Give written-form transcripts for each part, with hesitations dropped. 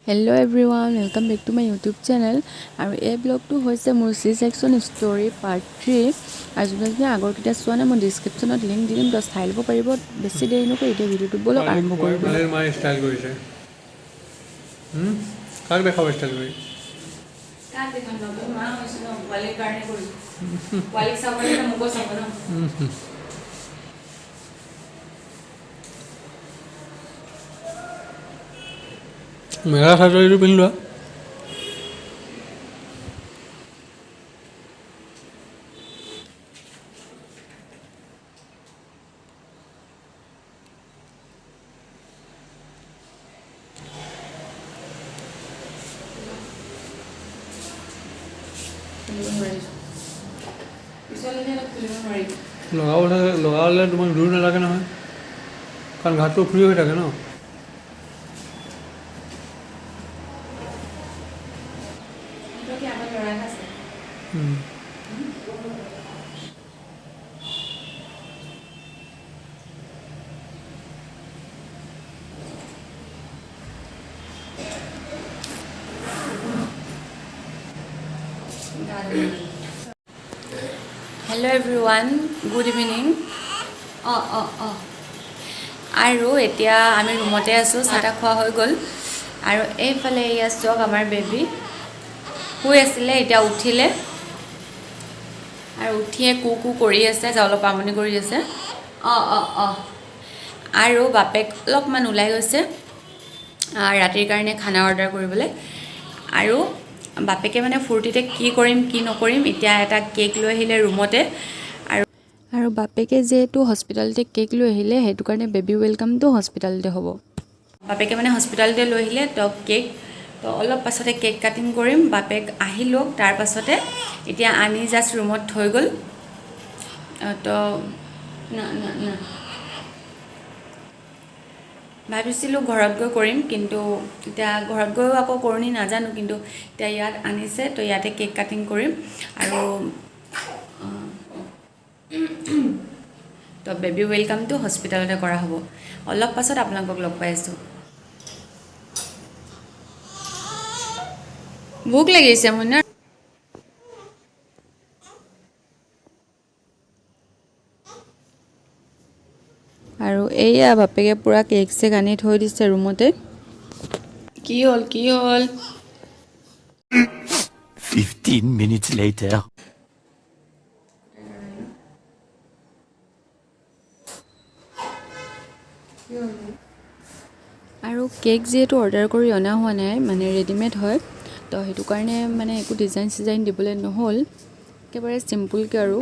Hello everyone, welcome back to my YouTube channel. আৰু এই ব্লগটো হৈছে মোৰ C-section story part 3 আৰু যদি আগৰ কিটা চোৱা নাই মই ডেসক্ৰিপচনত লিংক দি দিম, তো চাই ল'ব পাৰিব। বেছি দেৰি নকৰি এতিয়া ভিডিওটো বলক আৰম্ভ কৰো। মালেৰ মাই ষ্টাইল কৰিছে। কাক দেখাব ষ্টাইল কৰি? কাক দেখাম বাবু, মা হৈছে ন, পোৱালিৰ কাৰণে কৰিছো। পোৱালিক চাবলৈ না মোকো চাব ন। মেখেলা চাদৰটো পিন্ধি লোৱা। লগাবলে তোমাক দূৰ নালাগে নহয়, কাৰণ ঘাটটো ফ্ৰী হৈ থাকে ন। Hello everyone, good evening. আৰু এতিয়া আমি ৰুমতে আছো, চাহ খোৱা হৈ গ'ল আৰু এইফালে এয়া চক আমাৰ বেবী শুই আছিলে, এতিয়া উঠিলে আৰু উঠিয়ে কু কৰি আছে, অলপ আমনি কৰি আছে। আৰু বাপেক অলপমান ওলাই গৈছে ৰাতিৰ কাৰণে খানা অৰ্ডাৰ কৰিবলৈ। আৰু বাপেকে মানে ফূৰ্তিতে কি কৰিম কি নকৰিম, এতিয়া এটা কেক লৈ আহিলে ৰুমতে। আৰু বাপেকে যেহেতু হস্পিটালতে কেক লৈ আহিলে, সেইটো কাৰণে বেবী ৱেলকামটো হস্পিটালতে হ'ব। বাপেকে মানে হস্পিটালতে লৈ আহিলে তো কেক, তো অলপ পাছতে কেক কাটিং কৰিম। বাপেক আহিলক, তাৰ পাছতে এতিয়া আনি জাষ্ট ৰুমত থৈ গ'ল। তো ভাবিছিলোঁ ঘৰত গৈ কৰিম, কিন্তু এতিয়া ঘৰত গৈও আকৌ কৰোঁ নাজানো, কিন্তু এতিয়া ইয়াত আনিছে তো ইয়াতে কেক কাটিং কৰিম। আৰু তো বেবী ৱেলকামটো হস্পিটালতে কৰা হ'ব। অলপ পাছত আপোনালোকক লগ পাই আছোঁ। ভোক লাগিছে মোৰ না। আৰু এইয়া বাপেকে পুৰা কেক চেক আনি থৈ দিছে ৰুমতে। কি হ'ল 15 minutes later. আৰু কেক যিহেতু অৰ্ডাৰ কৰি অনা হোৱা নাই, মানে ৰেডিমেড হয়, তো সেইটো কাৰণে মানে একো ডিজাইন চিজাইন দিবলৈ নহ'ল, একেবাৰে চিম্পুলকৈ আৰু।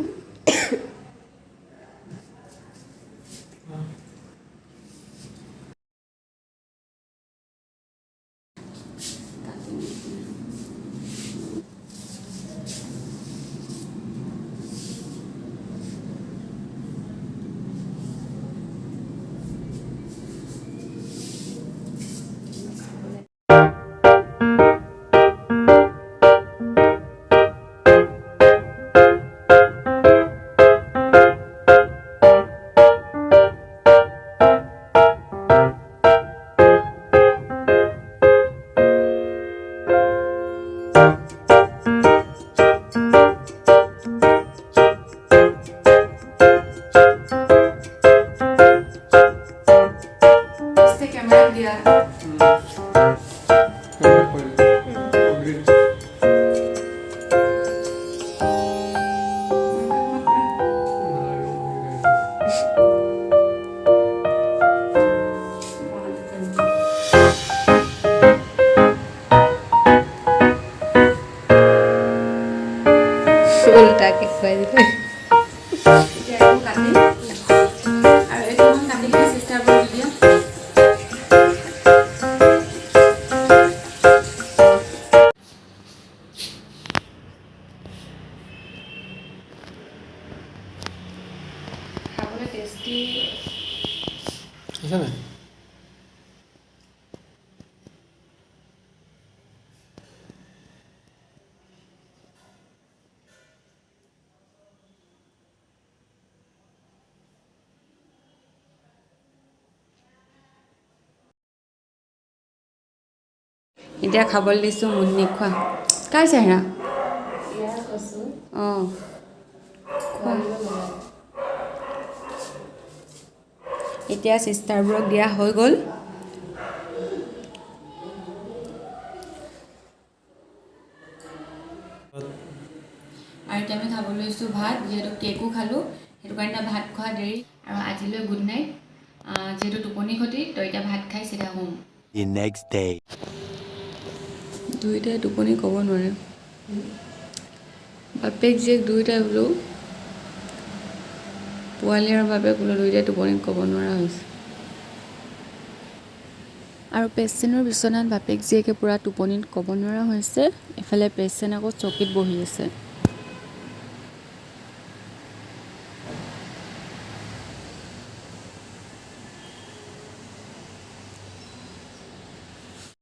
উল্টাকে খুৱাই দিলে। খাবলৈ টেষ্টি আছে নাই? এতিয়া খাবলৈ দিছোঁ মুন্নি খোৱা কাৰ চেহেৰা অঁ খোৱা এতিয়া চিষ্টাৰবোৰক দিয়া হৈ গ'ল আৰু এতিয়া আমি খাবলৈ লৈছোঁ ভাত যিহেতু কেকো খালোঁ সেইটো কাৰণে ভাত খোৱা দেৰি আৰু আজিলৈ গুড নাইট যিহেতু টোপনি ক্ষতি তো এতিয়া ভাত খাই চিধা শুম The next day. দুয়োটাই টোপনি ক'ব নোৱাৰে বাপেক জীয়েক দুয়োটাই বোলো পোৱালি আৰু বাপেক বোলো দুয়োটাই টোপনি ক'ব নোৱাৰা হৈছে আৰু পেচেণ্টৰ বিচনাত বাপেক জীয়েকে পূৰা টোপনিত ক'ব নোৱাৰা হৈছে এফালে পেচেণ্ট আকৌ চকীত বহি আছে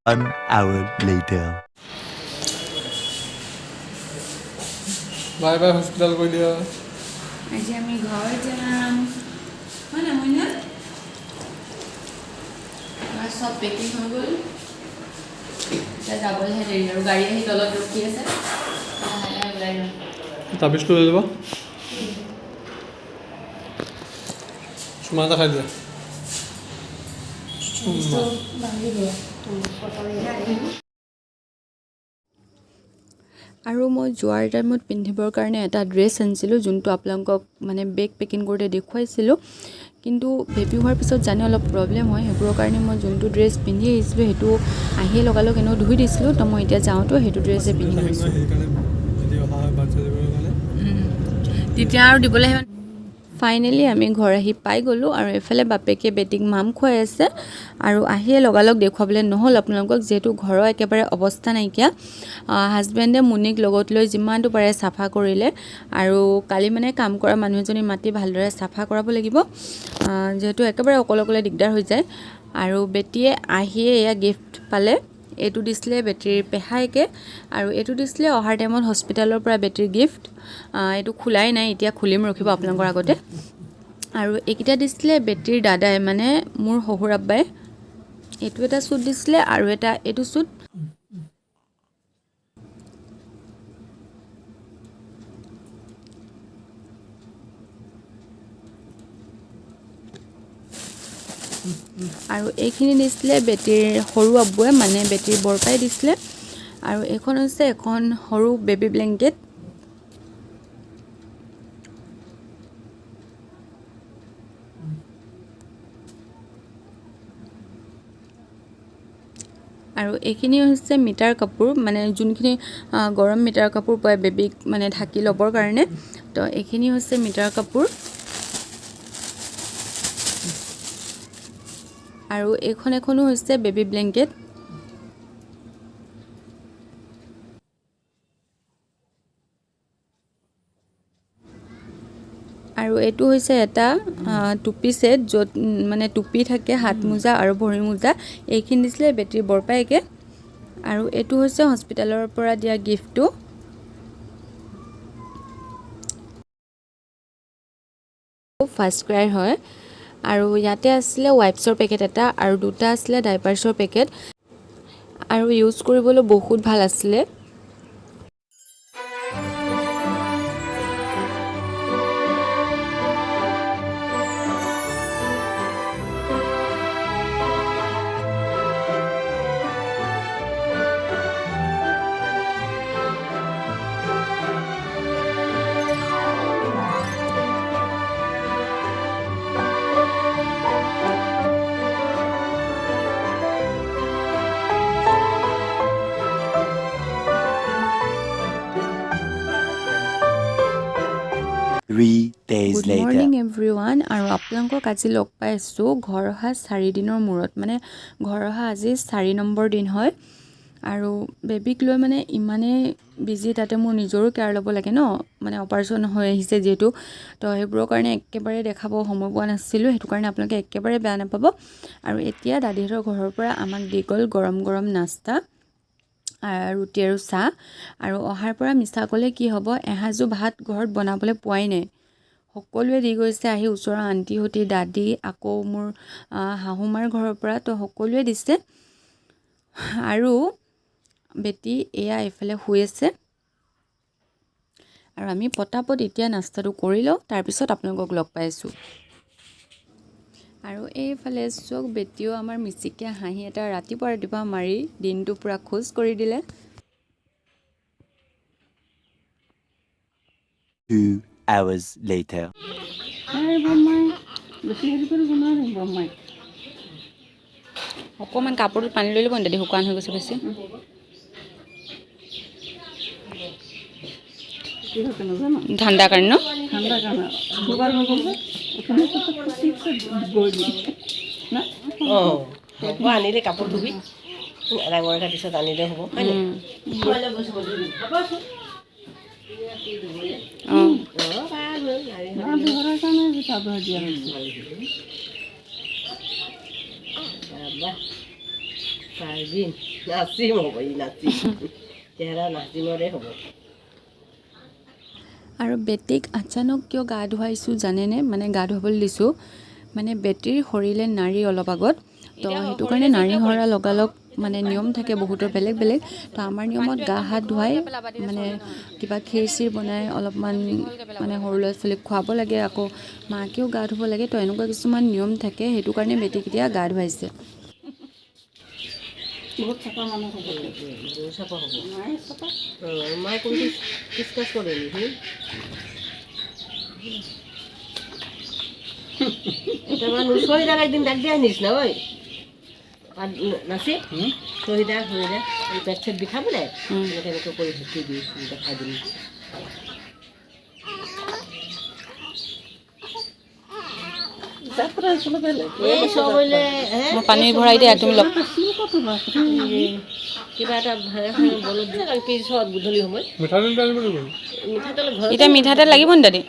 An hour later. Bye bye hospital কৰি দিয়া আজি আমি ঘৰ যাম হয় না মইনা আমাৰ চব পেকিং হৈ গ'ল এতিয়া যাবলৈহে দেৰি আৰু গাড়ী আহি তলত ৰখি আছে লাহে লাহে ওলাই যাম তাবিজটো লৈ ল'বা চুমা এটা খাই দিয়া আৰু মই যোৱাৰ টাইমত পিন্ধিবৰ কাৰণে এটা ড্ৰেছ আনিছিলোঁ যোনটো আপোনালোকক মানে বেগ পেকিং কৰোঁতে দেখুৱাইছিলোঁ কিন্তু বেবী হোৱাৰ পিছত জানে অলপ প্ৰব্লেম হয় সেইবোৰৰ কাৰণে মই যোনটো ড্ৰেছ পিন্ধি আহিছিলোঁ সেইটো আহিয়ে লগালগ এনেও ধুই দিছিলোঁ তো মই এতিয়া যাওঁতো সেইটো ড্ৰেছে পিন্ধি গৈছোঁ তেতিয়া আৰু দিবলৈ ফাইনেলি আমি ঘৰ আহি পাই গ'লোঁ আৰু এফালে বাপেকে বেটিক মাম খুৱাই আছে আৰু আহিয়ে লগালগ দেখুৱাবলৈ নহ'ল আপোনালোকক যিহেতু ঘৰৰ একেবাৰে অৱস্থা নাইকিয়া হাজবেণ্ডে মুনিক লগত লৈ যিমানটো পাৰে চাফা কৰিলে আৰু কালি মানে কাম কৰা মানুহ এজনী মাতি ভালদৰে চাফা কৰাব লাগিব যিহেতু একেবাৰে অকলে দিগদাৰ হৈ যায় আৰু বেটিয়ে আহিয়ে এয়া গিফ্ট পালে এইটো দিছিলে বেটিৰ পেহাইকে আৰু এইটো দিছিলে অহাৰ টাইমত হস্পিটেলৰ পৰা বেটিৰ গিফ্ট এইটো খোলাই নাই এতিয়া খুলিম ৰখিব আপোনালোকৰ আগতে আৰু এইকেইটা দিছিলে বেটিৰ দাদাই মানে মোৰ শহুৰ আব্বাই এইটো এটা চুট দিছিলে আৰু এটা এইটো চুট আৰু এইখিনি দিছিলে বেটিৰ সৰু আব্বুৱে মানে বেটিৰ বৰপাই দিছিলে আৰু এইখন হৈছে এখন সৰু বেবী ব্লেংকেট আৰু এইখিনি হৈছে মিটাৰ কাপোৰ মানে যোনখিনি গৰম মিটাৰ কাপোৰ পায় বেবীক মানে ঢাকি ল'বৰ কাৰণে তো এইখিনি হৈছে মিটাৰ কাপোৰ আৰু এখনো হৈছে বেবী ব্লেংকেট আৰু এইটো হৈছে এটা টুপি সেট য'ত মানে টুপি থাকে হাত মোজা আৰু ভৰি মোজা এইখিনি দিছিলে বেটিৰ বৰপাইকে আৰু এইটো হৈছে হস্পিটেলৰ পৰা দিয়া গিফ্টটো ফাৰ্ষ্ট ক্ৰাইৰ হয় আৰু ইয়াতে আছিলে ৱাইপছৰ পেকেট এটা আৰু দুটা আছিলে ডাইপাৰ্ছৰ পেকেট আৰু ইউজ কৰিবলৈ বহুত ভাল আছিলে Days Good later. morning everyone আৰু আপোনালোকক আজি লগ পাইছোঁ ঘৰ অহা 4 দিনৰ মূৰত মানে ঘৰ অহা আজি 4 নম্বৰ দিন হয় আৰু বেবীক লৈ মানে ইমানেই বিজি তাতে মোৰ নিজৰো কেয়াৰ ল'ব লাগে ন মানে অপাৰেশ্যন হৈ আহিছে যিহেতু তো সেইবোৰৰ কাৰণে একেবাৰে দেখাব সময় পোৱা নাছিলোঁ সেইটো কাৰণে আপোনালোকে একেবাৰে বেয়া নাপাব আৰু এতিয়া দাদীহঁতৰ ঘৰৰ পৰা আমাক দি গ'ল গৰম নাস্তা ৰুটি আৰু চাহ আৰু অহাৰ পৰা মিছা ক'লে কি হ'ব এসাঁজো ভাত ঘৰত বনাবলৈ পোৱাই নাই সকলোৱে দি গৈছে আহি ওচৰৰ আণ্টিহঁতি দাদী আকৌ মোৰ শাহুমাৰ ঘৰৰ পৰা তো সকলোৱে দিছে আৰু বেটি এয়া এইফালে শুই আছে আৰু আমি পটাপট এতিয়া নাস্তাটো কৰি লওঁ তাৰপিছত আপোনালোকক লগ পাইছোঁ আৰু এইফালে চক বেটিও আমাৰ মিচিকিয়া হাঁহি এটা ৰাতিপুৱা মাৰি দিনটো পুৰা খোজ কৰি দিলে 2 hours later. অকণমান কাপোৰটো পানী লৈ ল'ব দাদি শুকান হৈ গৈছে বেছি ঠাণ্ডা কাৰণে ন আনিলে কাপোৰ ধুবি ডাঙৰ এটা পিছত আনিলে হ'ব Parbin, nasim হ'ব ই নাচিম চেহেৰা নাচিমৰে হ'ব আৰু বেটিক আচানক কিয় গা ধুৱাইছোঁ জানেনে মানে গা ধুৱাবলৈ দিছোঁ মানে বেটিৰ সৰিলে নাৰী অলপ আগত তো সেইটো কাৰণে নাৰী সৰা লগালগ মানে নিয়ম থাকে বহুতৰ বেলেগ বেলেগ তো আমাৰ নিয়মত গা হাত ধুৱাই মানে কিবা ক্ষীৰ চিৰ বনাই অলপমান মানে সৰু ল'ৰা ছোৱালীক খুৱাব লাগে আকৌ মাকেও গা ধুব লাগে তো এনেকুৱা কিছুমান নিয়ম থাকে সেইটো কাৰণে বেটিক এতিয়া গা ধুৱাইছে বহুত চাপা মানুহ হ'ব চাপা হ'ব মায়ে কোনটো ডিছকাছ কৰে নেকি এটা মানুহ শহীদাক একদিন ডাক দিয়া নিচিনা ঐ নাচি শহীদা পেট চেট বিষাব নাই তেনেকৈ কৰি ভুকি দি দেখাই দিম পানী ভৰাই দিয়া তুমি লগ কিবা এটা বলত দিয়ে কাৰণ পিছত গধূলি সময় মিঠাতেল ঘৰত এতিয়া মিঠাতেল লাগিব নি দাদি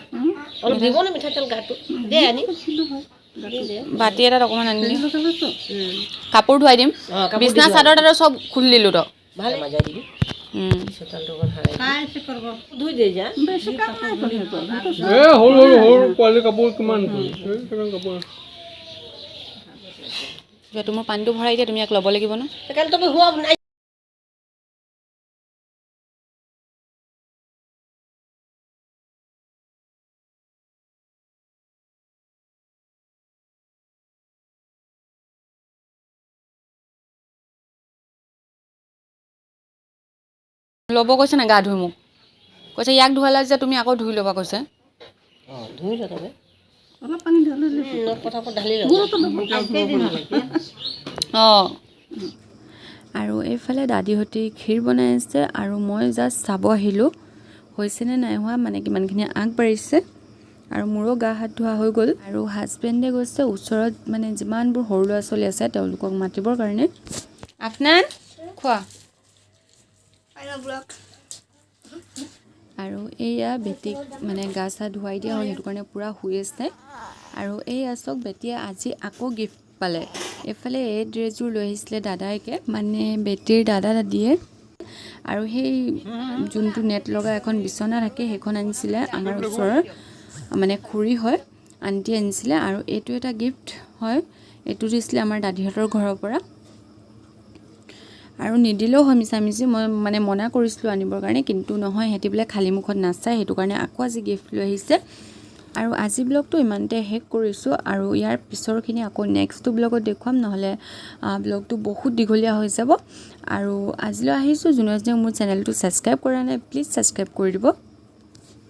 অলপ দিব না মিঠাতেল গাটো দে আনি বাতি এটাত অকণমান আনিলি কাপোৰ ধুৱাই দিম বিছনা চাদৰ তাদৰ চব খুলি দিলোঁ তো ভালে মজাই দিবি চোতালটো অকণ সাৰাই ধুই দে যা সৰু পোৱালি কাপোৰ কিমান কাপোৰ মোৰ পানীটো ভৰাই দিয়া তুমি ইয়াক ল'ব লাগিব ন সেইকাৰণে তুমি হোৱা নাই ল'ব কৈছে না গা ধুই মোক কৈছে ইয়াক ধুৱালা যে তুমি আকৌ ধুই ল'বা কৈছে ধুই ল তবে অলপ পানী ঢালি পটাপট ঢালি ল অঁ আৰু এইফালে দাদীহঁতে ক্ষীৰ বনাই আছে আৰু মই জাষ্ট চাব আহিলোঁ হৈছেনে নাই হোৱা মানে কিমানখিনি আগবাঢ়িছে আৰু মোৰো গা হাত ধোৱা হৈ গ'ল আৰু হাজবেণ্ডে গৈছে ওচৰত মানে যিমানবোৰ সৰু ল'ৰা ছোৱালী আছে তেওঁলোকক মাতিবৰ কাৰণে আফনান খোৱা আৰু এইয়া বেটিক মানে গা চা ধুৱাই দিয়া হ'ল সেইটো কাৰণে পূৰা শুই আছে আৰু এইয়া চাওক বেটিয়ে আজি আকৌ গিফ্ট পালে এইফালে এই ড্ৰেছযোৰ লৈ আহিছিলে দাদাইকে মানে বেটিৰ দাদা দাদীয়ে আৰু সেই যোনটো নেট লগা এখন বিচনা থাকে সেইখন আনিছিলে আমাৰ ওচৰৰ মানে খুৰী হয় আণ্টি আনিছিলে আৰু এইটো এটা গিফ্ট হয় এইটো দিছিলে আমাৰ দাদীহঁতৰ ঘৰৰ পৰা আৰু নিদিলেও হয় মিছামিছি মই মানে মনা কৰিছিলোঁ আনিবৰ কাৰণে কিন্তু নহয় সিহঁতি বোলে খালী মুখত নাচায় সেইটো কাৰণে আকৌ আজি গিফ্ট লৈ আহিছে আৰু আজি ব্লগটো ইমানতে শেষ কৰিছোঁ আৰু ইয়াৰ পিছৰখিনি আকৌ নেক্সটটো ব্লগত দেখুৱাম নহ'লে ব্লগটো বহুত দীঘলীয়া হৈ যাব আৰু আজিলৈ আহিছোঁ যোনে যোনে মোৰ চেনেলটো ছাবস্ক্ৰাইব কৰা নাই প্লিজ ছাবস্ক্ৰাইব কৰি দিব